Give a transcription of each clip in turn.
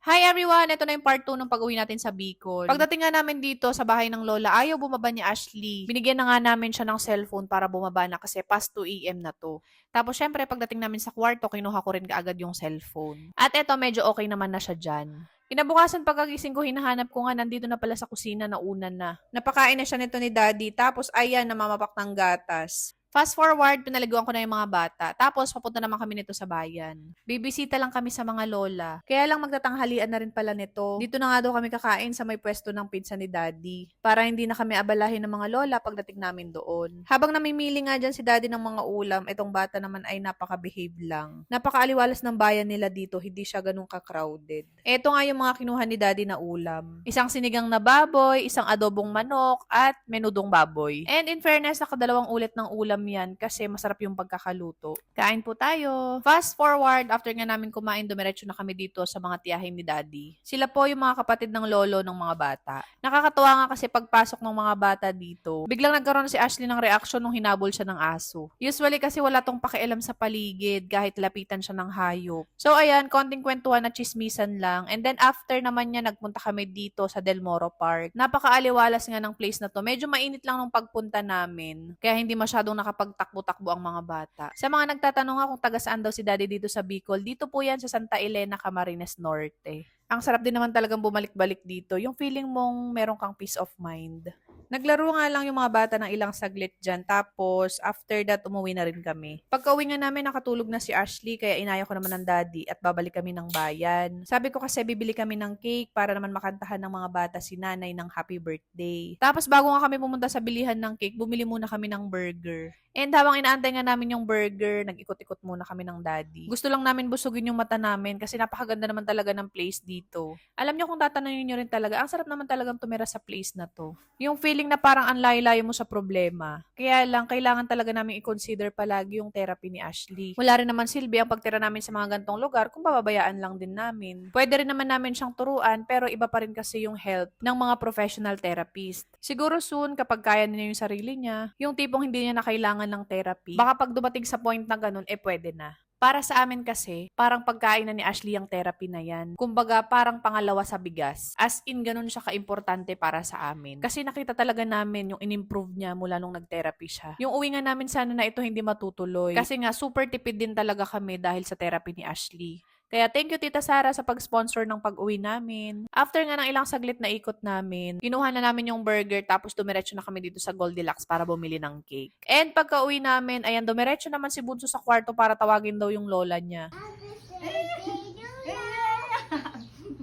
Hi everyone! Ito na yung part 2 ng pag-uwi natin sa Bicol. Pagdating nga namin dito sa bahay ng lola, ayaw bumaba ni Ashley. Binigyan na nga namin siya ng cellphone para bumaba na kasi past 2 AM na to. Tapos syempre pagdating namin sa kwarto, kinuha ko rin kaagad yung cellphone. At eto medyo okay naman na siya dyan. Kinabukasan pagkagising ko, hinahanap ko nga nandito na pala sa kusina na una na. Napakain na siya nito ni daddy, tapos ayan, namamapak ng gatas. Fast forward, pinaliguan ko na yung mga bata. Tapos, papunta naman kami nito sa bayan. Bibisita lang kami sa mga lola. Kaya lang magtatanghalian na rin pala nito. Dito na nga daw kami kakain sa may pwesto ng pizza ni daddy. Para hindi na kami abalahin ng mga lola pagdating namin doon. Habang namimili nga dyan si daddy ng mga ulam, itong bata naman ay napaka-behave lang. Napakaaliwalas ng bayan nila dito, hindi siya ganun ka-crowded. Ito nga yung mga kinuha ni daddy na ulam. Isang sinigang na baboy, isang adobong manok, at menudong baboy. And in fairness, nakadalawang ulit ng ulam yan kasi masarap yung pagkakaluto. Kain po tayo. Fast forward, after nga namin kumain, dumiretso na kami dito sa mga tiyahin ni daddy. Sila po yung mga kapatid ng lolo ng mga bata. Nakakatuwa nga kasi pagpasok ng mga bata dito, biglang nagkaroon si Ashley ng reaction nung hinabol siya ng aso. Usually kasi wala tong pakialam sa paligid kahit lapitan siya ng hayop. So ayan, konting kwentuhan na chismisan lang. And then after naman niya, nagpunta kami dito sa Del Moro Park. Napakaaliwalas nga ng place na to. Medyo mainit lang nung pagpunta namin. Kaya hindi masyadong nakapagtakbo-takbo ang mga bata. Sa mga nagtatanong nga kung taga saan daw si daddy dito sa Bicol, dito po yan sa Santa Elena, Camarines Norte. Ang sarap din naman talagang bumalik-balik dito. Yung feeling mong meron kang peace of mind. Naglaro nga lang yung mga bata ng ilang saglit dyan. Tapos, after that, umuwi na rin kami. Pagka-uwi nga namin, nakatulog na si Ashley. Kaya inaya ko naman ng daddy at babalik kami ng bayan. Sabi ko kasi bibili kami ng cake para naman makantahan ng mga bata si nanay ng happy birthday. Tapos, bago nga kami pumunta sa bilihan ng cake, bumili muna kami ng burger. And habang inaantay nga namin yung burger, nag-ikot-ikot muna kami ng daddy. Gusto lang namin busugin yung mata namin kasi napakaganda naman talaga ng place dito. Alam niyo kung tatanungin niyo rin talaga, ang sarap naman talagang tumira sa place na to. Yung feeling na parang ang layo-layo mo sa problema. Kaya lang, kailangan talaga namin i-consider palagi yung therapy ni Ashley. Wala rin naman silbi ang pagtira namin sa mga gantong lugar kung pababayaan lang din namin. Pwede rin naman namin siyang turuan pero iba pa rin kasi yung help ng mga professional therapist. Siguro soon, kapag kaya niya yung sarili niya, yung tipong hindi niya na kailangan ng therapy, baka pag dumating sa point na ganun, pwede na. Para sa amin kasi, parang pagkain na ni Ashley ang therapy na yan. Kumbaga, parang pangalawa sa bigas. As in, ganun siya kaimportante para sa amin. Kasi nakita talaga namin yung in-improve niya mula nung nag-therapy siya. Yung uwi nga namin sana na ito hindi matutuloy. Kasi nga, super tipid din talaga kami dahil sa therapy ni Ashley. Kaya thank you Tita Sara sa pag-sponsor ng pag-uwi namin. After nga ng ilang saglit na ikot namin, kinuha na namin yung burger tapos dumiretso na kami dito sa Goldilocks para bumili ng cake. And pagka-uwi namin, ayan, dumiretso naman si Bunso sa kwarto para tawagin daw yung lola niya.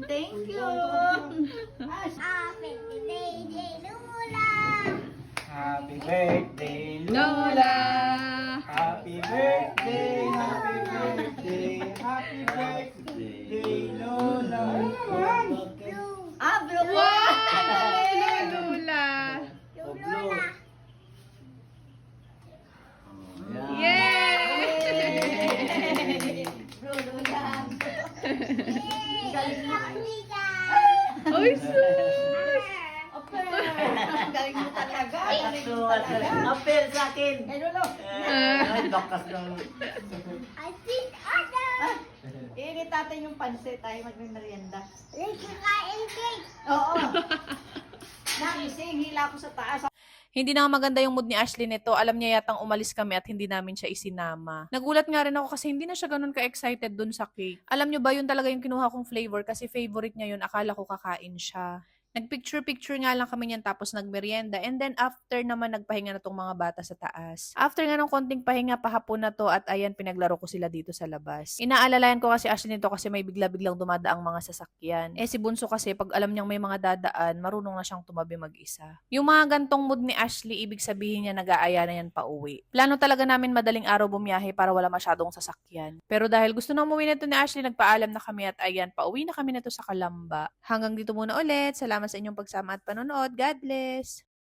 Thank you. Happy birthday, Lola. Happy birthday, happy birthday, happy birthday, Lola. Abro ko. Lola! Yay! Lola. Galing mo. Oy, sus! Galing mo talaga. Galing mo talaga. Apel sa akin. Eh, Lolo. Ay, bakas lang. Iinit natin yung pansit tayo magmimerienda. Oo. Nagising, hila ko sa taas. Hindi na nga maganda yung mood ni Ashley nito. Alam niya yatang umalis kami at hindi namin siya isinama. Nagulat nga rin ako kasi hindi na siya ganun ka-excited dun sa cake. Alam niyo ba yun talaga yung kinuha kong flavor kasi favorite niya yun. Akala ko kakain siya. Nagpicture-picture nga lang kami niyan tapos nagmerienda and then after naman nagpahinga na tong mga bata sa taas. After nga ng konting pahinga pahapon na to at ayan pinaglaro ko sila dito sa labas. Inaalalayan ko kasi Ashley nito kasi may bigla-biglang dumadaang mga sasakyan. Si Bunso kasi pag alam niyang may mga dadaan, marunong na siyang tumabi mag-isa. Yung mga gantong mood ni Ashley, ibig sabihin niya nag-aaya na yan pa uwi. Plano talaga namin madaling araw bumiyahe para wala masyadong sasakyan. Pero dahil gusto na umuwi nito ni Ashley, nagpaalam na kami at ayan, pauwi na kami nito sa Kalamba. Hanggang dito muna ulit. Salamat sa inyong pagsama at panonood. God bless!